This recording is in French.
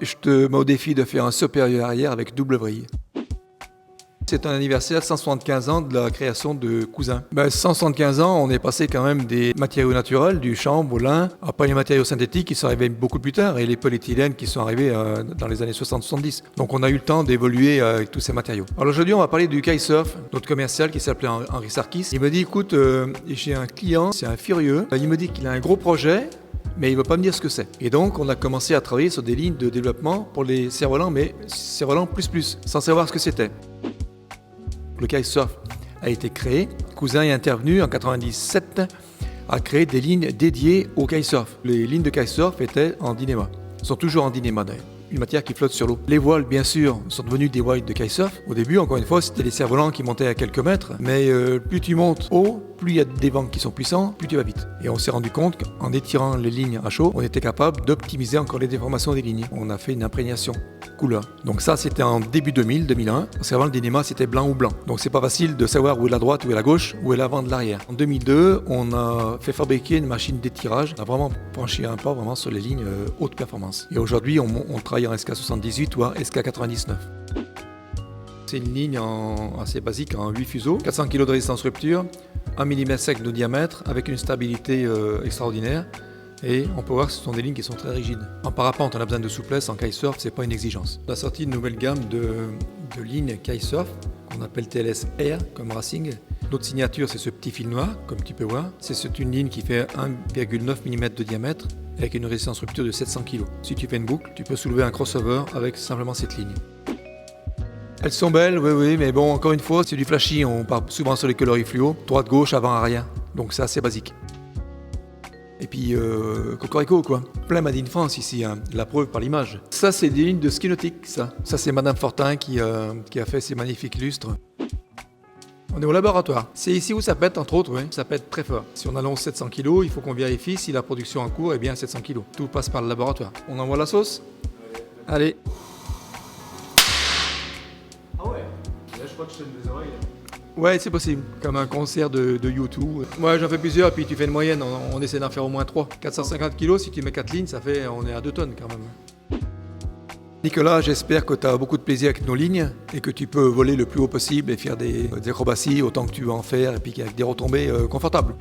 Je te mets au défi de faire un supérieur arrière avec double vrille. C'est un anniversaire, 175 ans de la création de Cousin. 175 ans, on est passé quand même des matériaux naturels, du chanvre au lin, après les matériaux synthétiques qui sont arrivés beaucoup plus tard, et les polyéthylènes qui sont arrivés dans les années 60-70. Donc on a eu le temps d'évoluer avec tous ces matériaux. Alors aujourd'hui, on va parler du kitesurf, notre commercial qui s'appelait Henri Sarkis. Il me dit, écoute, j'ai un client, c'est un furieux, il me dit qu'il a un gros projet, mais il ne veut pas me dire ce que c'est. Et donc, on a commencé à travailler sur des lignes de développement pour les cerfs-volants, mais cerfs-volants plus, sans savoir ce que c'était. Le kitesurf a été créé. Cousin est intervenu en 1997 à créer des lignes dédiées au kitesurf. Les lignes de kitesurf étaient en dynéma. Elles sont toujours en dynéma d'ailleurs. Une matière qui flotte sur l'eau. Les voiles, bien sûr, sont devenues des voiles de kitesurf. Au début, encore une fois, c'était les cerfs-volants qui montaient à quelques mètres. Mais plus tu montes haut, plus il y a des vents qui sont puissants, plus tu vas vite. Et on s'est rendu compte qu'en étirant les lignes à chaud, on était capable d'optimiser encore les déformations des lignes. On a fait une imprégnation couleur. Donc ça, c'était en début 2000-2001. Parce qu'avant, le dynéma, c'était blanc ou blanc. Donc c'est pas facile de savoir où est la droite, où est la gauche, où est l'avant de l'arrière. En 2002, on a fait fabriquer une machine d'étirage. On a vraiment franchi un pas vraiment sur les lignes haute performance. Et aujourd'hui, on travaille en SK78 ou en SK99. C'est une ligne assez basique en 8 fuseaux, 400 kg de résistance rupture, 1 mm sec de diamètre avec une stabilité extraordinaire. Et on peut voir que ce sont des lignes qui sont très rigides. En parapente, on a besoin de souplesse, en kitesurf, c'est pas une exigence. On a sorti une nouvelle gamme de lignes kitesurf qu'on appelle TLS Air comme Racing. Notre signature, c'est ce petit fil noir, comme tu peux voir. C'est une ligne qui fait 1,9 mm de diamètre avec une résistance rupture de 700 kg. Si tu fais une boucle, tu peux soulever un crossover avec simplement cette ligne. Elles sont belles, oui, mais bon, encore une fois, c'est du flashy. On part souvent sur les coloris fluo, droite, gauche, avant, arrière. Donc c'est assez basique. Et puis, cocorico, quoi. Plein Made in France ici, hein. La preuve par l'image. Ça, c'est des lignes de ski nautique, ça. Ça, c'est Madame Fortin qui a fait ces magnifiques lustres. On est au laboratoire. C'est ici où ça pète, entre autres, oui. Ça pète très fort. Si on annonce 700 kg, il faut qu'on vérifie si la production en cours est bien 700 kg. Tout passe par le laboratoire. On envoie la sauce ? Allez. Ah ouais. Là, je crois que je sonne des oreilles. Ouais, c'est possible. Comme un concert de YouTube. Moi, j'en fais plusieurs, puis tu fais une moyenne. On essaie d'en faire au moins 3. 450 kg, si tu mets 4 lignes, on est à 2 tonnes quand même. Nicolas, j'espère que tu as beaucoup de plaisir avec nos lignes et que tu peux voler le plus haut possible et faire des acrobaties autant que tu veux en faire et puis avec des retombées confortables.